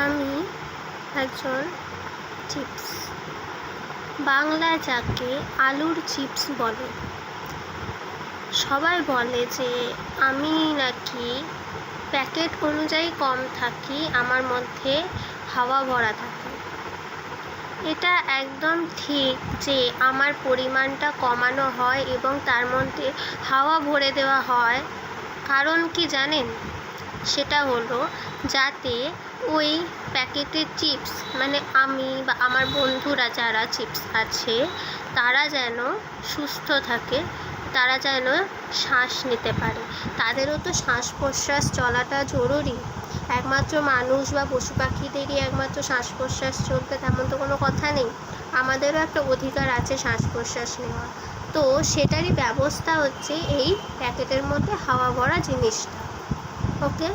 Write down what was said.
আমি একজন চিপস, বাংলায় যাকে আলুর চিপস বলে। সবাই বলে যে আমি নাকি প্যাকেট অনুযায়ী কম থাকি, আমার মধ্যে হাওয়া ভরা থাকে। এটা একদম ঠিক যে আমার পরিমাণটা কমানো হয় এবং তার মধ্যে হাওয়া ভরে দেওয়া হয়। কারণ কি জানেন? সেটা হলো যাতে ওই প্যাকেটের চিপস, মানে আমি বা আমার বন্ধুরা যারা চিপস আছে তারা যেন সুস্থ থাকে, তারা যেন শ্বাস নিতে পারে। তাদেরও তো শ্বাস প্রশ্বাস চলাটা জরুরি। একমাত্র মানুষ বা পশু পাখিদেরই একমাত্র শ্বাস প্রশ্বাস চলবে তেমন তো কোনো কথা নেই। আমাদেরও একটা অধিকার আছে শ্বাস প্রশ্বাস নেওয়ার। তো সেটারই ব্যবস্থা হচ্ছে এই প্যাকেটের মধ্যে হাওয়া ভরা জিনিসটা। ওকে।